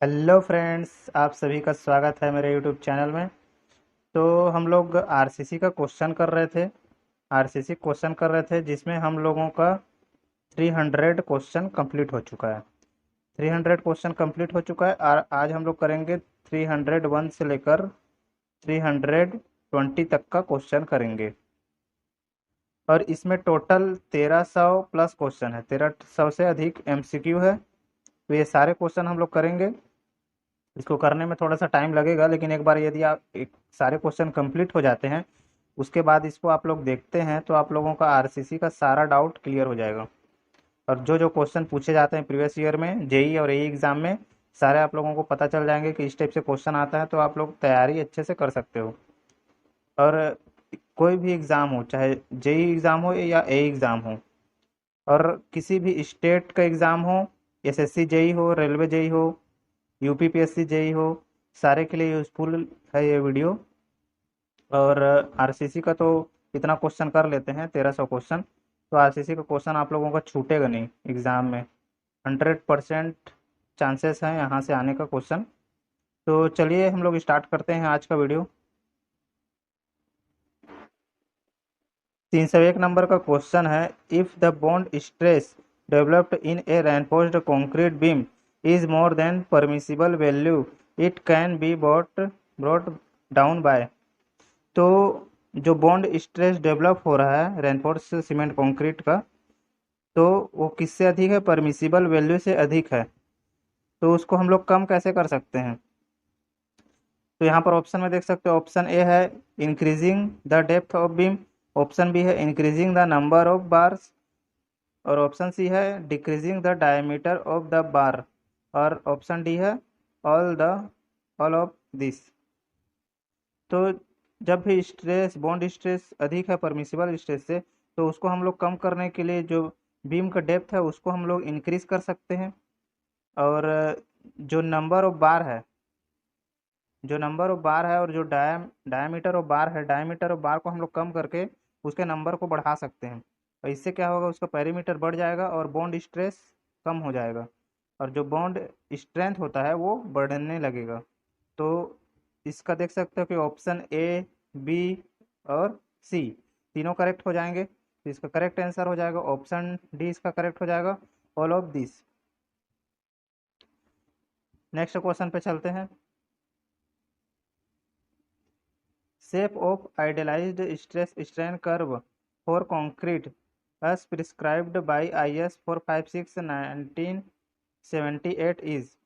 Hello friends, आप सभी का स्वागत है मेरे यूट्यूब चैनल में। तो हम लोग आरसीसी का क्वेश्चन कर रहे थे। आरसीसी क्वेश्चन कर रहे थे जिसमें हम लोगों का 300 क्वेश्चन कंप्लीट हो चुका है। 300 क्वेश्चन कंप्लीट हो चुका है और आज हम लोग करेंगे 301 से लेकर 320 तक का क्वेश्चन करेंगे। और इसमें टोटल 1300 प्लस क्वेश्चन है, 1300 से अधिक एमसीक्यू है। तो ये सारे क्वेश्चन हम लोग करेंगे। इसको करने में थोड़ा सा टाइम लगेगा, लेकिन एक बार यदि आप एक सारे क्वेश्चन कंप्लीट हो जाते हैं, उसके बाद इसको आप लोग देखते हैं तो आप लोगों का आरसीसी का सारा डाउट क्लियर हो जाएगा। और जो जो क्वेश्चन पूछे जाते हैं प्रीवियस ईयर में जेई और एई एग्जाम में, सारे आप लोगों को पता चल जाएंगे कि इस टाइप से क्वेश्चन आता है, तो आप लोग तैयारी अच्छे से कर सकते हो। और कोई भी एग्ज़ाम हो, चाहे जेई एग्ज़ाम हो या ए एग्ज़ाम हो, और किसी भी स्टेट का एग्ज़ाम हो, एसएससी जेई हो, रेलवे जेई हो, यूपीपीएससी जेई हो, सारे के लिए यूजफुल है ये वीडियो। और आरसीसी का तो इतना क्वेश्चन कर लेते हैं, 1300 क्वेश्चन। तो आरसीसी का क्वेश्चन आप लोगों का छूटेगा नहीं एग्जाम में। 100% चांसेस हैं यहाँ से आने का क्वेश्चन। तो चलिए हम लोग स्टार्ट करते हैं आज का वीडियो। 301 नंबर का क्वेश्चन है, if the bond stress developed in A reinforced concrete beam is more than permissible value, it can be brought down by. तो जो बॉन्ड स्ट्रेस डेवलप हो रहा है रेनफोर्स सीमेंट कंक्रीट का, तो वो किससे अधिक है? परमिसिबल वैल्यू से अधिक है। तो उसको हम लोग कम कैसे कर सकते हैं? तो यहाँ पर ऑप्शन में देख सकते हो, ऑप्शन ए है increasing the depth of beam, option B है increasing the number of bars, और ऑप्शन सी है decreasing the diameter of the bar, और ऑप्शन डी है all the all of this. तो जब भी स्ट्रेस बॉन्ड स्ट्रेस अधिक है परमिसिबल स्ट्रेस से, तो उसको हम लोग कम करने के लिए जो बीम का डेप्थ है उसको हम लोग इंक्रीज कर सकते हैं। और जो नंबर ऑफ बार है जो नंबर ऑफ बार है और जो डायमीटर ऑफ बार है, डायमीटर ऑफ बार को हम लोग कम करके उसके नंबर को बढ़ा सकते हैं। और इससे क्या होगा, उसका पेरीमीटर बढ़ जाएगा और बॉन्ड स्ट्रेस कम हो जाएगा, और जो बॉन्ड स्ट्रेंथ होता है वो बढ़ने लगेगा। तो इसका देख सकते हो कि ऑप्शन ए, बी और सी तीनों करेक्ट हो जाएंगे। तो इसका करेक्ट आंसर हो जाएगा ऑप्शन डी, इसका करेक्ट हो जाएगा all of this. Next question पे चलते हैं। Shape of idealised stress strain curve for concrete as prescribed by IS 456 1978 is.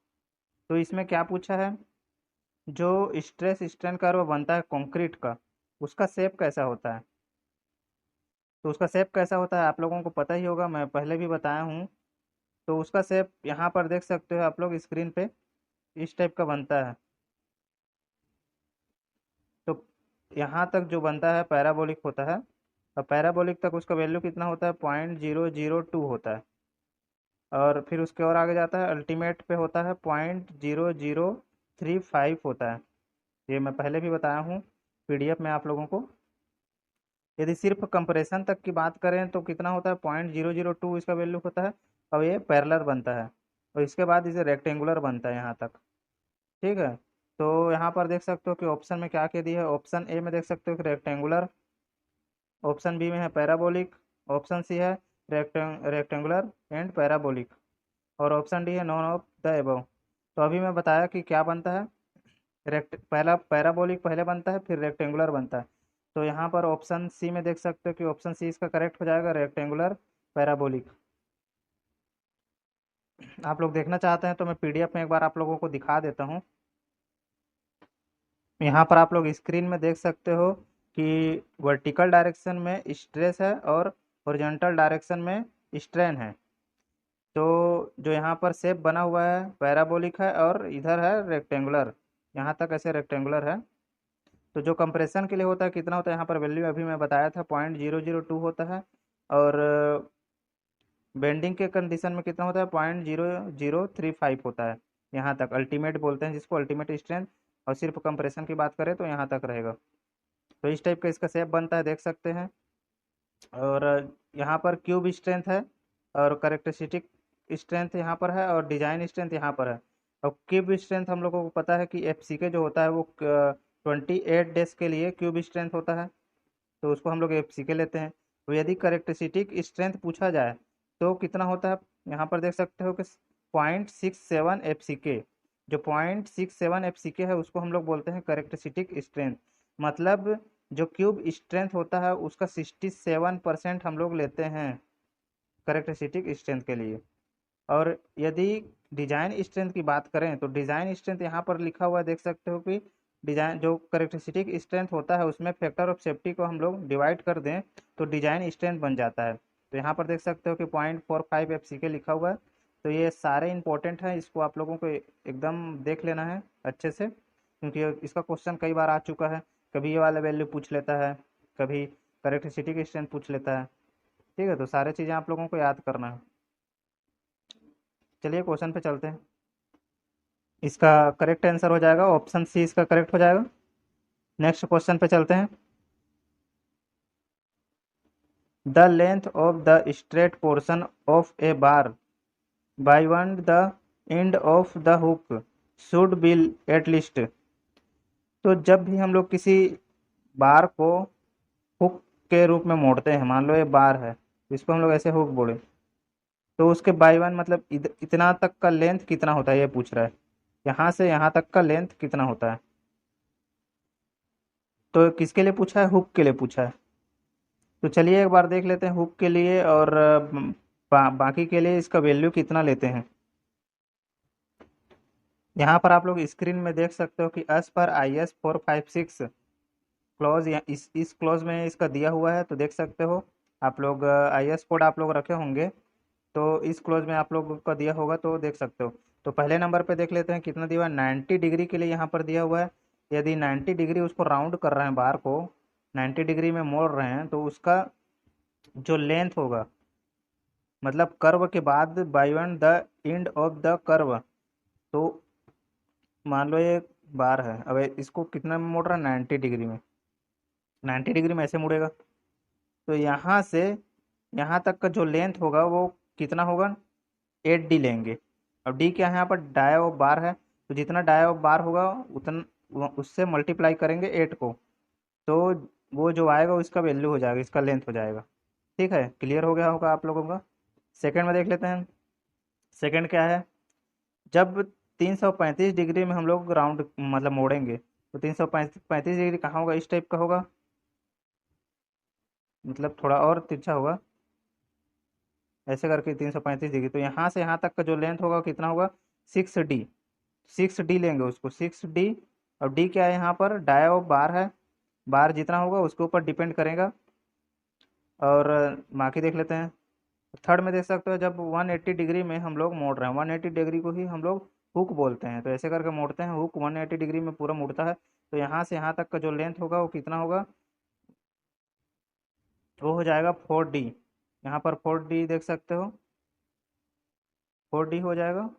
तो इसमें क्या पूछा है? जो स्ट्रेस स्ट्रेन कर्व बनता है कंक्रीट का, उसका शेप कैसा होता है? तो उसका शेप कैसा होता है आप लोगों को पता ही होगा, मैं पहले भी बताया हूँ। तो उसका शेप यहाँ पर देख सकते हो आप लोग स्क्रीन पे, इस टाइप का बनता है। तो यहाँ तक जो बनता है पैराबोलिक होता है, और पैराबोलिक तक उसका वैल्यू कितना होता है? 0.002 होता है। और फिर उसके और आगे जाता है, अल्टीमेट पे होता है 0.0035 होता है। ये मैं पहले भी बताया हूँ पीडीएफ में आप लोगों को। यदि सिर्फ कंप्रेशन तक की बात करें तो कितना होता है? 0.002 इसका वैल्यू होता है। और ये पैरेलल बनता है, और इसके बाद इसे रेक्टेंगुलर बनता है यहाँ तक। ठीक है। तो यहाँ पर देख सकते हो कि ऑप्शन में क्या क्या दिया है। ऑप्शन ए में देख सकते हो कि रेक्टेंगुलर, ऑप्शन बी में है पैराबोलिक, ऑप्शन सी है रेक्टेंगुलर एंड पैराबोलिक, और ऑप्शन डी है नॉन ऑफ द एबव। तो अभी मैं बताया कि क्या बनता है। पहला पैराबोलिक पहले बनता है, फिर रेक्टेंगुलर बनता है। तो यहाँ पर ऑप्शन सी में देख सकते हो कि ऑप्शन सी इसका करेक्ट हो जाएगा, रेक्टेंगुलर पैराबोलिक। आप लोग देखना चाहते हैं तो मैं पीडीएफ में एक बार आप लोगों को दिखा देता हूँ। यहाँ पर आप लोग स्क्रीन में देख सकते हो कि वर्टिकल डायरेक्शन में स्ट्रेस है और हॉरिजॉन्टल डायरेक्शन में स्ट्रेन है। तो जो यहाँ पर शेप बना हुआ है पैराबोलिक है, और इधर है रेक्टेंगुलर, यहाँ तक ऐसे रेक्टेंगुलर है। तो जो कंप्रेशन के लिए होता है कितना होता है, यहाँ पर वैल्यू अभी मैं बताया था 0.002 होता है। और बेंडिंग के कंडीशन में कितना होता है? 0.0035 होता है। यहाँ तक अल्टीमेट बोलते हैं जिसको, अल्टीमेट स्ट्रेंथ। और सिर्फ कंप्रेशन की बात करें तो यहाँ तक रहेगा। तो इस टाइप का इसका शेप बनता है, देख सकते हैं। और यहाँ पर क्यूब स्ट्रेंथ है, और करेक्टरिस्टिक स्ट्रेंथ यहाँ पर है, और डिजाइन स्ट्रेंथ यहाँ पर है। और क्यूब स्ट्रेंथ हम लोगों को पता है कि एफसीके जो होता है वो 28 डेज के लिए क्यूब स्ट्रेंथ होता है, तो उसको हम लोग एफसीके लेते हैं। तो यदि करेक्टरिस्टिक स्ट्रेंथ पूछा जाए तो कितना होता है, यहाँ पर देख सकते हो कि 0.67 एफसीके। जो 0.67 एफसीके है उसको हम लोग बोलते हैं करेक्टरिस्टिक स्ट्रेंथ। मतलब जो क्यूब स्ट्रेंथ होता है उसका 67% हम लोग लेते हैं करेक्टरिस्टिक स्ट्रेंथ के लिए। और यदि डिजाइन स्ट्रेंथ की बात करें तो डिजाइन स्ट्रेंथ यहाँ पर लिखा हुआ है, देख सकते हो कि डिजाइन जो करेक्टरिस्टिक स्ट्रेंथ होता है उसमें फैक्टर ऑफ सेफ्टी को हम लोग डिवाइड कर दें तो डिजाइन स्ट्रेंथ बन जाता है। तो यहाँ पर देख सकते हो कि 0.45 एफसीके लिखा हुआ है। तो ये सारे इंपॉर्टेंट हैं, इसको आप लोगों को एकदम देख लेना है अच्छे से, क्योंकि इसका क्वेश्चन कई बार आ चुका है। कभी ये वाला वैल्यू पूछ लेता है, कभी करेक्टरिस्टिक स्ट्रेंथ पूछ लेता है। ठीक है, तो सारे चीज़ें आप लोगों को याद करना है। चलिए क्वेश्चन पे चलते हैं। इसका करेक्ट आंसर हो जाएगा ऑप्शन सी, इसका करेक्ट हो जाएगा। नेक्स्ट क्वेश्चन पे चलते हैं। The length of the straight portion of A bar by one the end of the hook should be at least. तो जब भी हम लोग किसी बार को हुक के रूप में मोड़ते हैं, मान लो ये बार है, इसको हम लोग ऐसे हुक बोले, तो उसके बाई वन मतलब इतना तक का लेंथ कितना होता है ये पूछ रहा है। यहाँ से यहाँ तक का लेंथ कितना होता है। तो किसके लिए पूछा है, हुक के लिए पूछा है। तो चलिए एक बार देख लेते हैं हुक के लिए और बाकी के लिए इसका वैल्यू कितना लेते हैं। यहाँ पर आप लोग स्क्रीन में देख सकते हो कि एस पर IS 456 क्लॉज, इस क्लॉज में इसका दिया हुआ है। तो देख सकते हो आप लोग IS कोड आप लोग रखे होंगे, तो इस क्लॉज में आप लोगों का दिया होगा, तो देख सकते हो। तो पहले नंबर पे देख लेते हैं कितना दिया हुआ है, 90 डिग्री के लिए यहाँ पर दिया हुआ है। यदि 90 डिग्री उसको राउंड कर रहे हैं, बार को 90 डिग्री में मोड़ रहे हैं, तो उसका जो लेंथ होगा, मतलब कर्व के बाद by one the end of the curve. तो मान लो ये बार है, अब इसको कितना में मोड़ रहा है, 90 डिग्री में। 90 डिग्री में ऐसे मुड़ेगा, तो यहाँ से यहाँ तक का जो लेंथ होगा वो कितना होगा, 8D लेंगे। अब डी क्या है, यहाँ पर डाया ऑफ बार है, तो जितना डाया ऑफ बार होगा उतना उससे मल्टीप्लाई करेंगे 8 को, तो वो जो आएगा उसका वैल्यू हो जाएगा, इसका लेंथ हो जाएगा। ठीक है, क्लियर हो गया होगा आप लोगों का। सेकंड में देख लेते हैं। सेकंड क्या है, जब 335 डिग्री में हम लोग राउंड मतलब मोड़ेंगे, तो 335 डिग्री कहाँ होगा, इस टाइप का होगा, मतलब थोड़ा और तिरछा होगा, ऐसे करके 335 डिग्री। तो यहाँ से यहाँ तक का जो लेंथ होगा वो कितना होगा, 6D। 6D लेंगे उसको, 6D। और डी क्या है, यहाँ पर डाया ऑफ बार है, बार जितना होगा उसके ऊपर डिपेंड करेगा। और बाकी देख लेते हैं। थर्ड में देख सकते हो, जब 180 डिग्री में हम लोग मोड़ रहे हैं, 180 डिग्री को ही हम लोग हुक बोलते हैं, तो ऐसे करके मोड़ते हैं, हुक 180 डिग्री में पूरा मुड़ता है। तो यहाँ से यहाँ तक का जो लेंथ होगा वो कितना होगा, वो हो जाएगा 4D। यहाँ पर 4D देख सकते हो, 4D हो जाएगा।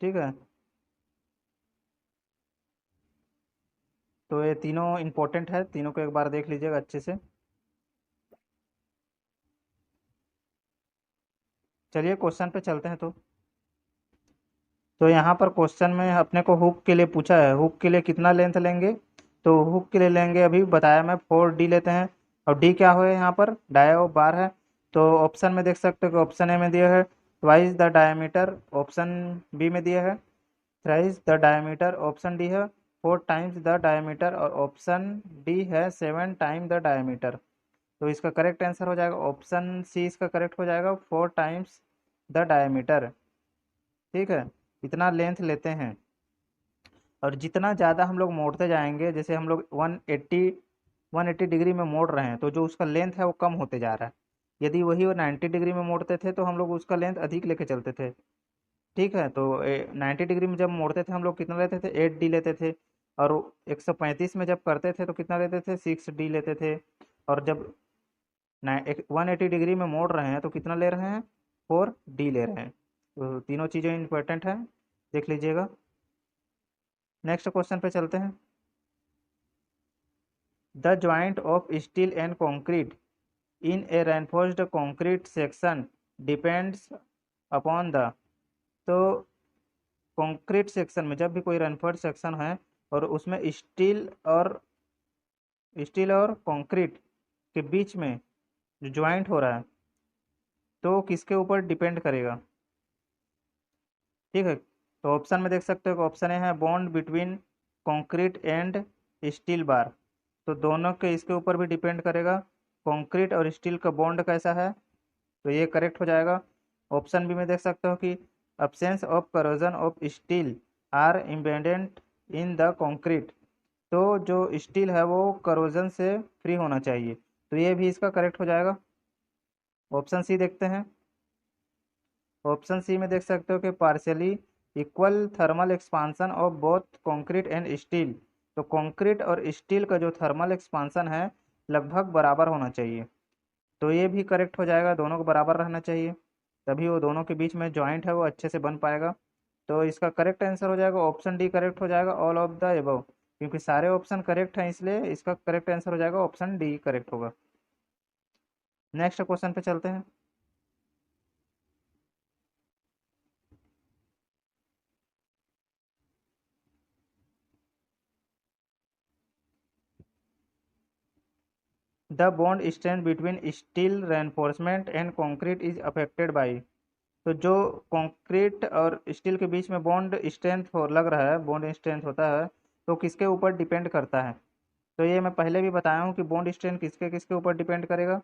ठीक है, तो ये तीनों इंपॉर्टेंट है, तीनों को एक बार देख लीजिएगा अच्छे से। चलिए क्वेश्चन पे चलते हैं। तो यहाँ पर क्वेश्चन में अपने को हुक के लिए पूछा है, हुक के लिए कितना लेंथ लेंगे। तो हुक के लिए लेंगे, अभी बताया मैं, 4D लेते हैं। और डी क्या हो, यहाँ पर डाया ऑफ बार है। तो ऑप्शन में देख सकते हो कि ऑप्शन ए में दिया है twice the diameter, option B में दिया है thrice the diameter, option D है 4 टाइम्स द डायमीटर, और ऑप्शन डी है 7 टाइम द डायमीटर। तो इसका करेक्ट आंसर हो जाएगा ऑप्शन सी, इसका करेक्ट हो जाएगा 4 टाइम्स द डायमीटर। ठीक है, इतना लेंथ लेते हैं। और जितना ज़्यादा हम लोग मोड़ते जाएंगे, जैसे हम लोग 180 डिग्री में मोड़ रहे हैं, तो जो उसका लेंथ है वो कम होते जा रहा है। यदि वही वो 90 डिग्री में मोड़ते थे तो हम लोग उसका लेंथ अधिक लेके चलते थे। ठीक है, तो 90 डिग्री में जब मोड़ते थे हम लोग कितना लेते थे, 8D लेते थे। और 135 में जब करते थे तो कितना लेते थे, 6D लेते थे। और जब 180 डिग्री में मोड़ रहे हैं तो कितना ले रहे हैं, 4D ले रहे हैं। तो तीनों चीज़ें इंपॉर्टेंट हैं, देख लीजिएगा। नेक्स्ट क्वेश्चन पे चलते हैं। The joint of steel and concrete in A reinforced concrete section depends upon the. तो कंक्रीट सेक्शन में जब भी कोई रेनफोर्स्ड सेक्शन है और उसमें स्टील और कंक्रीट के बीच में जो ज्वाइंट हो रहा है तो किसके ऊपर डिपेंड करेगा। ठीक है, तो ऑप्शन में देख सकते हो कि ऑप्शन ए है bond between concrete and steel bar. तो दोनों के इसके ऊपर भी डिपेंड करेगा कंक्रीट और स्टील का बॉन्ड कैसा है, तो ये करेक्ट हो जाएगा। ऑप्शन बी में देख सकते हो कि absence of corrosion of steel are embedded in the concrete. तो जो स्टील है वो करोजन से फ्री होना चाहिए, तो ये भी इसका करेक्ट हो जाएगा। ऑप्शन सी देखते हैं। ऑप्शन सी में देख सकते हो कि partially equal thermal expansion of both concrete and steel. तो कंक्रीट और स्टील का जो थर्मल एक्सपांसन है लगभग बराबर होना चाहिए, तो ये भी करेक्ट हो जाएगा, दोनों को बराबर रहना चाहिए, तभी वो दोनों के बीच में जॉइंट है वो अच्छे से बन पाएगा। तो इसका करेक्ट आंसर हो जाएगा ऑप्शन डी करेक्ट हो जाएगा, ऑल ऑफ द एबव। क्योंकि सारे ऑप्शन करेक्ट हैं इसलिए इसका करेक्ट आंसर हो जाएगा ऑप्शन डी करेक्ट होगा। नेक्स्ट क्वेश्चन पे चलते हैं। The bond strength between steel reinforcement and concrete is affected by. तो जो कंक्रीट और स्टील के बीच में बॉन्ड स्ट्रेंथ हो लग रहा है, बॉन्ड स्ट्रेंथ होता है, तो किसके ऊपर डिपेंड करता है। तो ये मैं पहले भी बताया हूँ कि बॉन्ड स्ट्रेंथ किसके किसके ऊपर डिपेंड करेगा।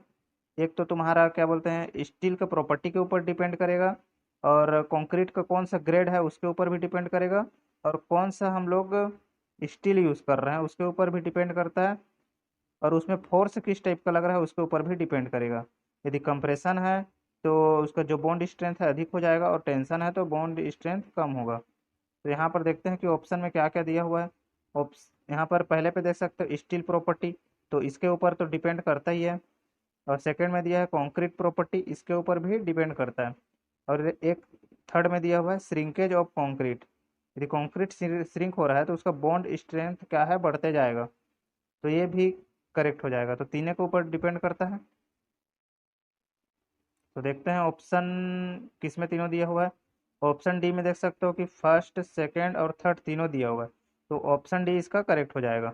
एक तो तुम्हारा क्या बोलते हैं स्टील का प्रॉपर्टी के ऊपर डिपेंड करेगा, और कंक्रीट का कौन सा ग्रेड है उसके ऊपर भी डिपेंड करेगा, और कौन सा हम लोग स्टील यूज़ कर रहे हैं उसके ऊपर भी डिपेंड करता है, और उसमें फोर्स किस टाइप का लग रहा है उसके ऊपर भी डिपेंड करेगा। यदि कंप्रेशन है तो उसका जो बॉन्ड स्ट्रेंथ है अधिक हो जाएगा, और टेंशन है तो बॉन्ड स्ट्रेंथ कम होगा। तो यहाँ पर देखते हैं कि ऑप्शन में क्या क्या दिया हुआ है। ऑप्स यहाँ पर पहले पे देख सकते हो स्टील प्रॉपर्टी, तो इसके ऊपर तो डिपेंड करता ही है। और सेकंड में दिया है कंक्रीट प्रॉपर्टी, इसके ऊपर भी डिपेंड करता है। और एक थर्ड में दिया हुआ है श्रिंकेज ऑफ कंक्रीट, यदि कंक्रीट श्रिंक हो रहा है तो उसका बॉन्ड स्ट्रेंथ क्या है बढ़ते जाएगा, तो ये भी करेक्ट हो जाएगा। तो तीनों के ऊपर डिपेंड करता है। तो देखते हैं ऑप्शन किस में तीनों दिया हुआ है। ऑप्शन डी में देख सकते हो कि फर्स्ट सेकंड और थर्ड तीनों दिया हुआ है, तो ऑप्शन डी इसका करेक्ट हो जाएगा।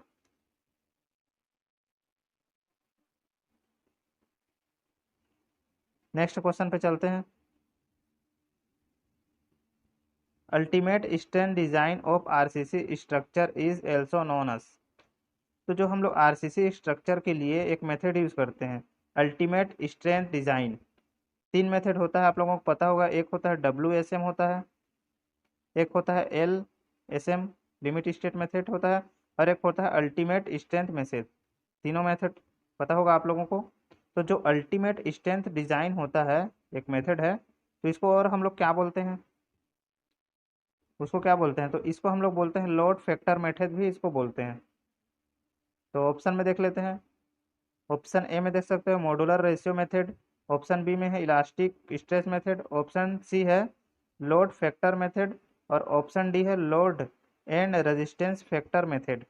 नेक्स्ट क्वेश्चन पे चलते हैं। Ultimate strength design of RCC structure is also known as. तो जो हम लोग आरसीसी स्ट्रक्चर के लिए एक मेथड यूज करते हैं अल्टीमेट स्ट्रेंथ डिजाइन। तीन मेथड होता है आप लोगों को पता होगा, एक होता है WSM होता है, एक होता है LSM लिमिट स्टेट मेथड होता है, और एक होता है अल्टीमेट स्ट्रेंथ मेथड। तीनों मेथड पता होगा आप लोगों को। तो जो अल्टीमेट स्ट्रेंथ डिजाइन होता है एक मेथड है, तो इसको और हम लोग क्या बोलते हैं, उसको क्या बोलते हैं, तो इसको हम लोग बोलते हैं लोड फैक्टर मेथड भी इसको बोलते हैं। तो ऑप्शन में देख लेते हैं। ऑप्शन ए में देख सकते हो modular ratio method, option B में है elastic stress method, option C है लोड फैक्टर मेथड, और ऑप्शन डी है load and resistance factor method.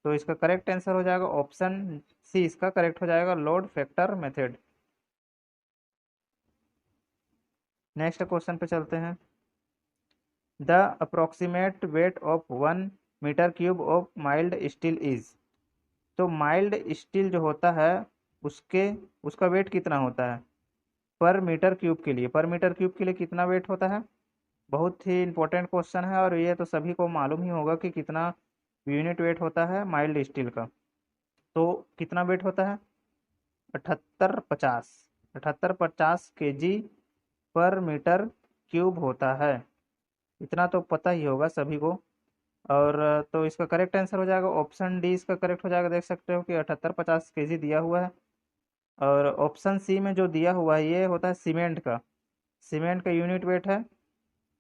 तो इसका करेक्ट आंसर हो जाएगा ऑप्शन सी, इसका करेक्ट हो जाएगा load factor method. Next question पे चलते हैं। The approximate weight of 1 meter cube of mild steel is. तो माइल्ड स्टील जो होता है उसके उसका वेट कितना होता है पर मीटर क्यूब के लिए, पर मीटर क्यूब के लिए कितना वेट होता है। बहुत ही इंपॉर्टेंट क्वेश्चन है, और ये तो सभी को मालूम ही होगा कि कितना यूनिट वेट होता है माइल्ड स्टील का। तो कितना वेट होता है 7850, 7850 kg पर मीटर क्यूब होता है। इतना तो पता ही होगा सभी को। और तो इसका करेक्ट आंसर हो जाएगा ऑप्शन डी, इसका करेक्ट हो जाएगा। देख सकते हो कि 7850 kg दिया हुआ है। और ऑप्शन सी में जो दिया हुआ है ये होता है सीमेंट का, सीमेंट का यूनिट वेट है।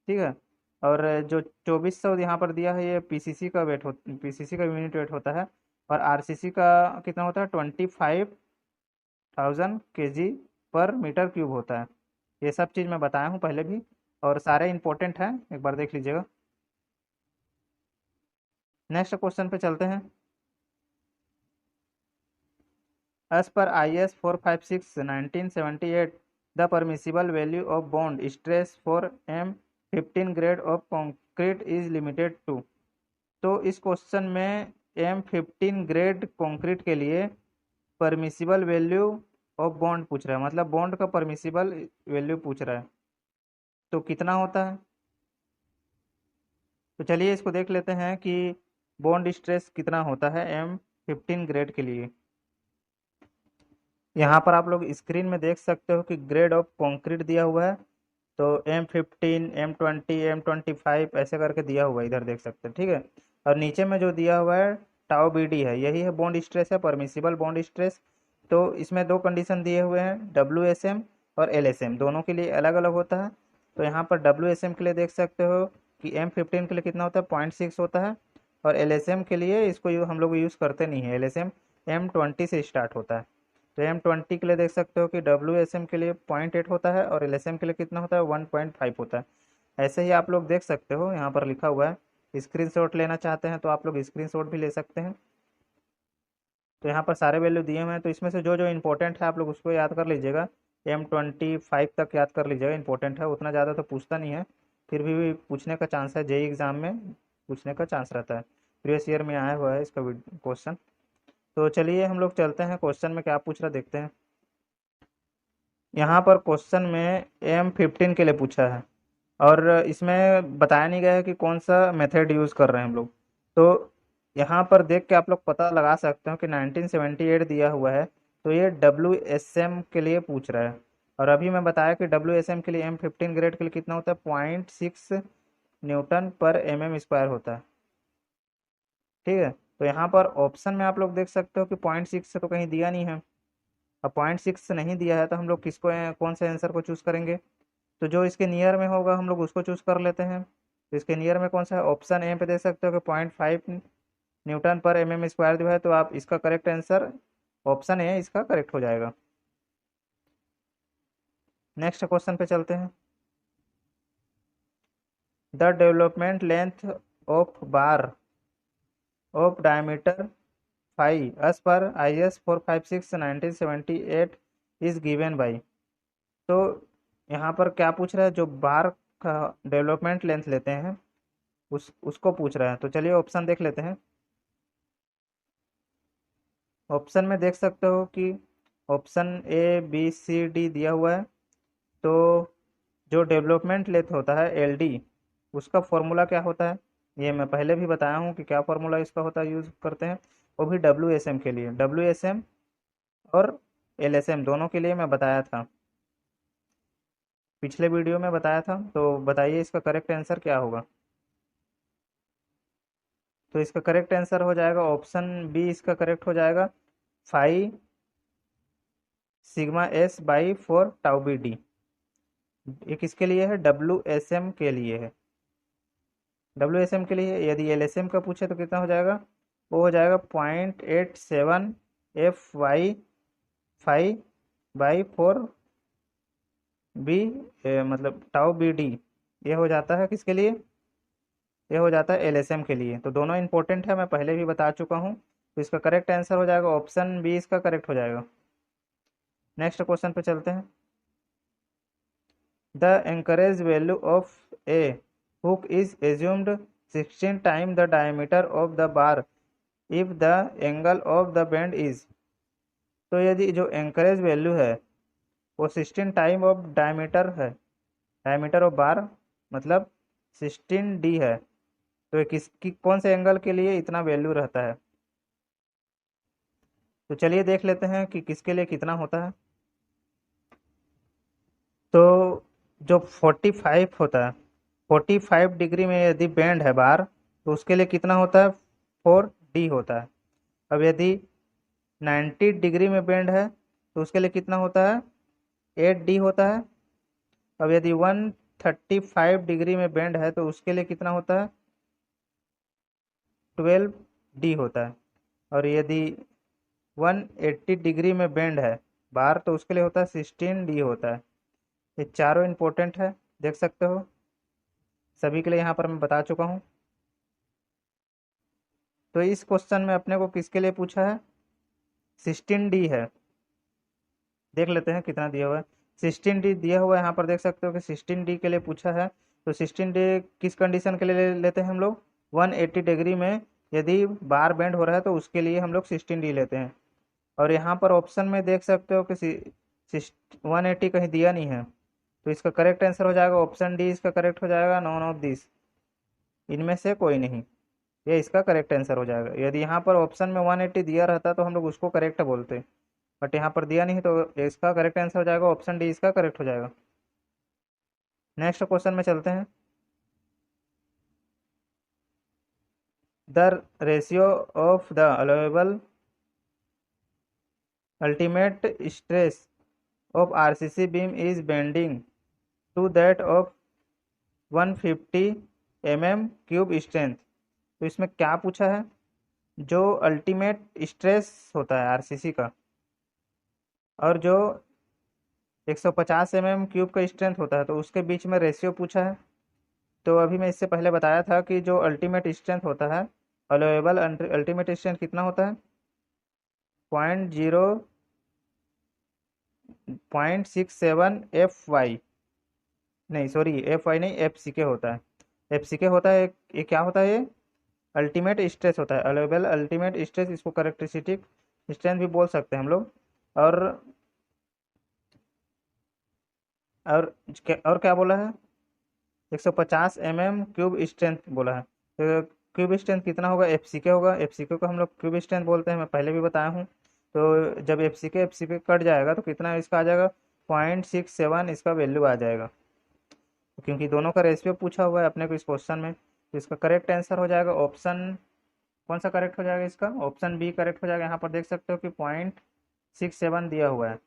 ठीक है, और जो 2400 यहाँ पर दिया है ये पीसीसी का वेट हो, पीसीसी का यूनिट वेट होता है। और आरसीसी का कितना होता है 25,000 kg पर मीटर क्यूब होता है। ये सब चीज़ मैं बताया हूँ पहले भी, और सारे इंपॉर्टेंट हैं, एक बार देख लीजिएगा। नेक्स्ट क्वेश्चन पे चलते हैं। As per IS 456 1978, the permissible value of bond stress for M15 grade of concrete is limited to। तो इस क्वेश्चन में M15 ग्रेड कंक्रीट के लिए परमिसिबल वैल्यू ऑफ बॉन्ड पूछ रहा है, मतलब बॉन्ड का परमिसिबल वैल्यू पूछ रहा है, तो कितना होता है। तो चलिए इसको देख लेते हैं कि बॉन्ड स्ट्रेस कितना होता है M15 ग्रेड के लिए। यहाँ पर आप लोग स्क्रीन में देख सकते हो कि ग्रेड ऑफ कंक्रीट दिया हुआ है, तो M15 M20 M25 ऐसे करके दिया हुआ है, इधर देख सकते हैं, ठीक है। और नीचे में जो दिया हुआ है टाउ BD है, यही है बॉन्ड स्ट्रेस, है परमिसिबल बॉन्ड स्ट्रेस। तो इसमें दो कंडीशन दिए हुए हैं, WSM और LSM, दोनों के लिए अलग अलग होता है। तो यहाँ पर WSM के लिए देख सकते हो कि M15 के लिए कितना होता है, 0.6 होता है। और LSM के लिए इसको हम लोग यूज़ करते नहीं है, LSM M20 से स्टार्ट होता है। तो M20 के लिए देख सकते हो कि WSM के लिए 0.8 होता है और LSM के लिए कितना होता है, 1.5 होता है। ऐसे ही आप लोग देख सकते हो, यहाँ पर लिखा हुआ है। स्क्रीनशॉट लेना चाहते हैं तो आप लोग स्क्रीनशॉट भी ले सकते हैं। तो यहाँ पर सारे वैल्यू दिए हुए हैं, तो इसमें से जो जो इंपॉर्टेंट है आप लोग उसको याद कर लीजिएगा। M25 तक याद कर लीजिएगा, इंपॉर्टेंट है, उतना ज़्यादा तो पूछता नहीं है, फिर भी पूछने का चांस है, JEE एग्ज़ाम में पूछने का चांस रहता है, प्रीवियस ईयर में आया हुआ है इसका क्वेश्चन। तो चलिए हम लोग चलते हैं क्वेश्चन में क्या पूछ रहा देखते हैं। यहाँ पर क्वेश्चन में M15 के लिए पूछा है और इसमें बताया नहीं गया है कि कौन सा मेथड यूज़ कर रहे हैं हम लोग। तो यहाँ पर देख के आप लोग पता लगा सकते हो कि 1978 दिया हुआ है, तो ये WSM के लिए पूछ रहा है। और अभी मैं बताया कि WSM के लिए M15 ग्रेड के लिए कितना होता है, 0.6 न्यूटन पर mm² होता है, ठीक है। तो यहाँ पर ऑप्शन में आप लोग देख सकते हो कि 0.6 से तो कहीं दिया नहीं है। अब 0.6 नहीं दिया है तो हम लोग किसको कौन से आंसर को चूज़ करेंगे, तो जो इसके नियर में होगा हम लोग उसको चूज़ कर लेते हैं। तो इसके नियर में कौन सा है, ऑप्शन ए पे देख सकते हो कि 0.5 न्यूटन पर mm² जो है, तो आप इसका करेक्ट आंसर ऑप्शन ए इसका करेक्ट हो जाएगा। नेक्स्ट क्वेश्चन पे चलते हैं। The development length of bar of diameter 5 as per IS 456 1978 is given by. तो यहाँ पर क्या पूछ रहा है, जो बार का डेवलपमेंट लेंथ लेते हैं उसको पूछ रहा है। तो चलिए ऑप्शन देख लेते हैं। ऑप्शन में देख सकते हो कि option A B C D दिया हुआ है। तो जो डेवलपमेंट लेंथ होता है LD, उसका फॉर्मूला क्या होता है, ये मैं पहले भी बताया हूँ कि क्या फॉर्मूला इसका होता है, यूज़ करते हैं, वो भी WSM के लिए, WSM और LSM दोनों के लिए मैं बताया था, पिछले वीडियो में बताया था। तो बताइए इसका करेक्ट आंसर क्या होगा। तो इसका करेक्ट आंसर हो जाएगा ऑप्शन बी, इसका करेक्ट हो जाएगा 5 sigma S by 4 tau BD। ये किसके लिए है, WSM के लिए है, WSM के लिए। यदि LSM का पूछे तो कितना हो जाएगा, वो हो जाएगा 0.87FY5/4B, मतलब टाउ BD। ये हो जाता है किसके लिए, ये हो जाता है LSM के लिए। तो दोनों इंपॉर्टेंट है, मैं पहले भी बता चुका हूँ। तो इसका करेक्ट आंसर हो जाएगा ऑप्शन बी, इसका करेक्ट हो जाएगा। नेक्स्ट क्वेश्चन पे चलते हैं। The anchorage value of a hook is assumed 16 time the diameter of the bar if the angle of the bend is. तो यदि जो एंकरेज वैल्यू है वो 16 टाइम ऑफ डायमीटर है, डायमीटर ऑफ बार मतलब 16D है, तो ये किसकी कौन से एंगल के लिए इतना वैल्यू रहता है। तो चलिए देख लेते हैं कि किसके लिए कितना होता है। तो जो 45 होता है, 45 डिग्री में यदि बेंड है बार, तो उसके लिए कितना होता है, 4D होता है। अब यदि 90 डिग्री में बेंड है तो उसके लिए कितना होता है, 8D होता है। अब यदि 135 डिग्री में बेंड है तो उसके लिए कितना होता है, 12D होता है। और यदि 180 डिग्री में बेंड है बार तो उसके लिए होता है 16D होता है। ये चारों इंपॉर्टेंट है, देख सकते हो, सभी के लिए यहाँ पर मैं बता चुका हूँ। तो इस क्वेश्चन में अपने को किसके लिए पूछा है, 16D है, देख लेते हैं कितना दिया हुआ है। 16D दिया हुआ है, यहाँ पर देख सकते हो कि 16D के लिए पूछा है। तो 16D किस कंडीशन के लिए लेते हैं हम लोग? 180 डिग्री में यदि बार बेंड हो रहा है तो उसके लिए हम लोग 16D लेते हैं। और यहाँ पर ऑप्शन में देख सकते हो कि 180 कहीं दिया नहीं है, तो इसका करेक्ट आंसर हो जाएगा ऑप्शन डी, इसका करेक्ट हो जाएगा नॉन ऑफ दिस, इनमें से कोई नहीं, ये इसका करेक्ट आंसर हो जाएगा। यदि यहाँ पर ऑप्शन में 180 दिया रहता तो हम लोग उसको करेक्ट बोलते, बट यहाँ पर दिया नहीं तो इसका करेक्ट आंसर हो जाएगा ऑप्शन डी, इसका करेक्ट हो जाएगा। नेक्स्ट क्वेश्चन में चलते हैं। The ratio of the allowable ultimate stress of RCC beam is bending to that of 150 mm³ strength. तो इसमें क्या पूछा है? जो अल्टीमेट स्ट्रेस होता है आरसीसी का और जो 150 mm³ का स्ट्रेंथ होता है, तो उसके बीच में रेशियो पूछा है। तो अभी मैं इससे पहले बताया था कि जो अल्टीमेट स्ट्रेंथ होता है, अलाउेबल अल्टीमेट स्ट्रेंथ कितना होता है? 0.67 FY, नहीं सॉरी FY नहीं, FCK होता है। FCK होता है, ये क्या होता है? ये अल्टीमेट स्ट्रेस होता है, अलाउेबल अल्टीमेट स्ट्रेस, इसको करेक्टरिस्टिक स्ट्रेंथ भी बोल सकते हैं हम लोग। और और क्या बोला है? 150 mm³ स्ट्रेंथ बोला है। तो क्यूब स्ट्रेंथ कितना होगा? FCK होगा। FCK को हम लोग क्यूब स्ट्रेंथ बोलते हैं, मैं पहले भी बताया हूँ। तो जब FCK कट जाएगा तो कितना इसका आ जाएगा? 0.67 इसका वैल्यू आ जाएगा, क्योंकि दोनों का रेशियो पूछा हुआ है अपने को इस क्वेश्चन में। तो इसका करेक्ट आंसर हो जाएगा ऑप्शन, कौन सा करेक्ट हो जाएगा? इसका ऑप्शन बी करेक्ट हो जाएगा। यहाँ पर देख सकते हो कि 0.67 दिया हुआ है।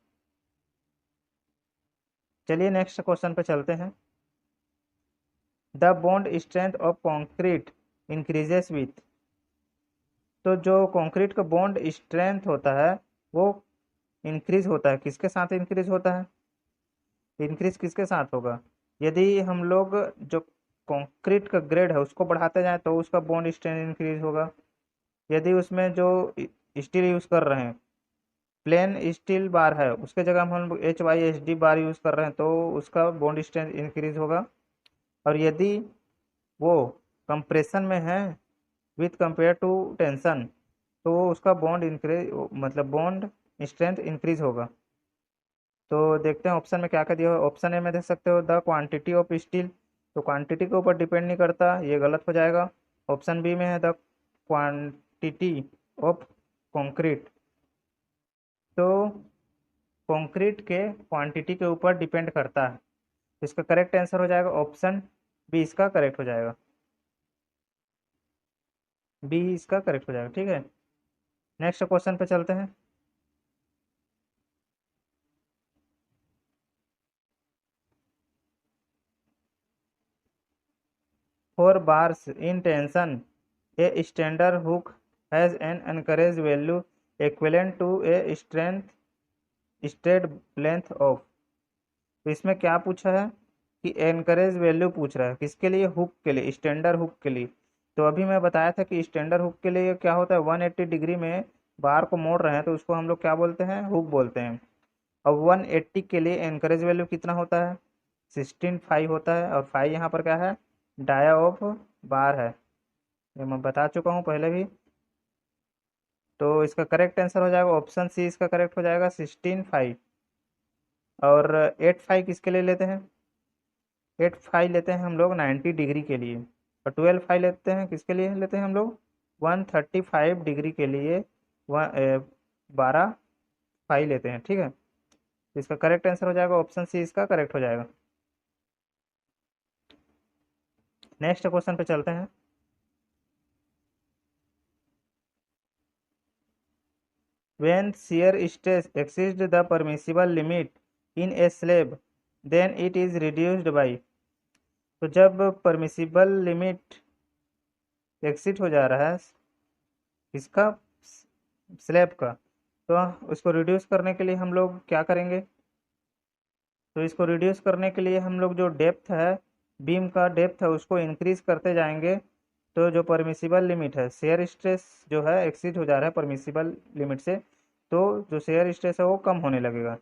चलिए नेक्स्ट क्वेश्चन पे चलते हैं। The bond strength of concrete increases with. तो जो कॉन्क्रीट का बॉन्ड स्ट्रेंथ होता है वो इंक्रीज होता है, किसके साथ इंक्रीज होता है? इंक्रीज किसके साथ होगा? यदि हम लोग जो कंक्रीट का ग्रेड है उसको बढ़ाते जाएं तो उसका बॉन्ड स्ट्रेंथ इंक्रीज होगा। यदि उसमें जो स्टील यूज़ कर रहे हैं, प्लेन स्टील बार है, उसके जगह हम लोग HYSD बार यूज़ कर रहे हैं तो उसका बॉन्ड स्ट्रेंथ इंक्रीज होगा। और यदि वो कंप्रेशन में है विथ कंपेयर टू टेंशन, तो उसका बॉन्ड इंक्रीज, मतलब बॉन्ड स्ट्रेंथ इंक्रीज होगा। तो देखते हैं ऑप्शन में क्या क्या दिया हुआ है। ऑप्शन ए में देख सकते हो द क्वांटिटी ऑफ स्टील, तो क्वांटिटी के ऊपर डिपेंड नहीं करता, ये गलत हो जाएगा। ऑप्शन बी में है द क्वांटिटी ऑफ कंक्रीट, तो कंक्रीट के क्वांटिटी के ऊपर डिपेंड करता है। तो इसका करेक्ट आंसर हो जाएगा ऑप्शन बी, इसका करेक्ट हो जाएगा, बी इसका करेक्ट हो जाएगा। ठीक है, नेक्स्ट क्वेश्चन पे चलते हैं। For bars in tension, a standard hook has an anchorage value equivalent to a straight length of। तो इसमें क्या पूछा है कि एनकरेज वैल्यू पूछ रहा है, किसके लिए? हुक के लिए, स्टैंडर्ड हुक के लिए। तो अभी मैं बताया था कि स्टैंडर्ड हुक के लिए क्या होता है, 180 डिग्री में बार को मोड़ रहे हैं तो उसको हम लोग क्या बोलते हैं? हुक बोलते हैं। अब 180 के लिए एनकरेज वैल्यू कितना होता है? 16.5 होता है। और 5 यहाँ पर क्या है? डाया ऑफ बार है, ये मैं बता चुका हूँ पहले भी। तो इसका करेक्ट आंसर हो जाएगा ऑप्शन सी, इसका करेक्ट हो जाएगा 16.5। और 8.5 किसके लिए लेते हैं? 8.5 लेते हैं हम लोग 90 डिग्री के लिए। और 12.5 लेते हैं, किसके लिए लेते हैं हम लोग? 135 डिग्री के लिए 12.5 लेते हैं। ठीक है, इसका करेक्ट आंसर हो जाएगा ऑप्शन सी, इसका करेक्ट हो जाएगा। नेक्स्ट क्वेश्चन पे चलते हैं। When shear stress exceeds the permissible limit in a slab, then it is reduced by। तो जब परमिसिबल लिमिट एक्सीड हो जा रहा है इसका, स्लैब का, तो उसको रिड्यूस करने के लिए हम लोग क्या करेंगे? तो इसको रिड्यूस करने के लिए हम लोग जो डेप्थ है, बीम का डेप्थ है, उसको इंक्रीज करते जाएंगे। तो जो परमिसिबल लिमिट है, शेयर स्ट्रेस जो है एक्सीड हो जा रहा है परमिसिबल लिमिट से, तो जो शेयर स्ट्रेस है वो कम होने लगेगा।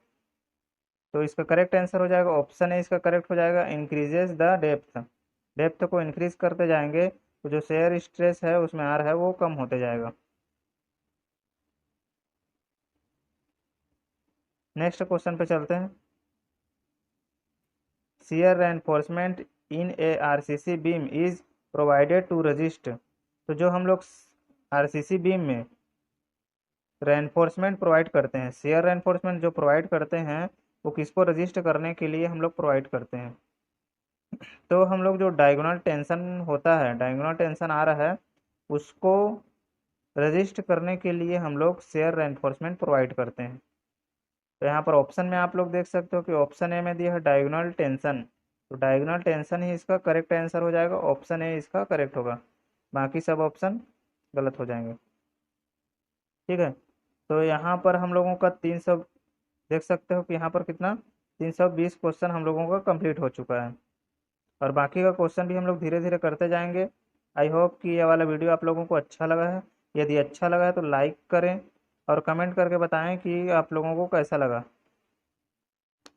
तो इसका करेक्ट आंसर हो जाएगा ऑप्शन ए, इसका करेक्ट हो जाएगा इंक्रीजेज द डेप्थ। डेप्थ को इंक्रीज करते जाएंगे तो जो शेयर स्ट्रेस है उसमें आर है वो कम होते जाएगा। नेक्स्ट क्वेश्चन पे चलते हैं। shear reinforcement in a RCC beam is provided to resist। तो जो हम लोग आरसीसी बीम में रेनफोर्समेंट प्रोवाइड करते हैं, शेयर रेनफोर्समेंट जो प्रोवाइड करते हैं वो किसको रजिस्ट करने के लिए हम लोग प्रोवाइड करते हैं। तो हम लोग जो डायगोनल टेंशन होता है, डायगोनल टेंशन आ रहा है, उसको रजिस्ट करने के लिए हम लोग शेयर रेनफोर्समेंट प्रोवाइड करते हैं। तो यहाँ पर ऑप्शन में आप लोग देख सकते हो कि ऑप्शन ए में दिया है डायगोनल टेंशन, तो डायगोनल टेंशन ही इसका करेक्ट आंसर हो जाएगा, ऑप्शन ए इसका करेक्ट होगा, बाकी सब ऑप्शन गलत हो जाएंगे। ठीक है, तो यहाँ पर हम लोगों का 300 देख सकते हो कि यहाँ पर कितना 320 क्वेश्चन हम लोगों का कंप्लीट हो चुका है, और बाकी का क्वेश्चन भी हम लोग धीरे धीरे करते जाएंगे। आई होप कि ये वाला वीडियो आप लोगों को अच्छा लगा है। यदि अच्छा लगा है तो लाइक करें और कमेंट करके बताएं कि आप लोगों को कैसा लगा।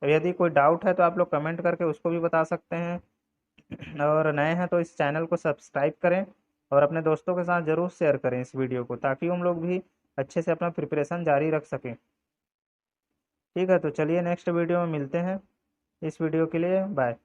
और यदि कोई डाउट है तो आप लोग कमेंट करके उसको भी बता सकते हैं। और नए हैं तो इस चैनल को सब्सक्राइब करें और अपने दोस्तों के साथ ज़रूर शेयर करें इस वीडियो को, ताकि हम लोग भी अच्छे से अपना प्रिपरेशन जारी रख सकें। ठीक है, तो चलिए नेक्स्ट वीडियो में मिलते हैं। इस वीडियो के लिए बाय।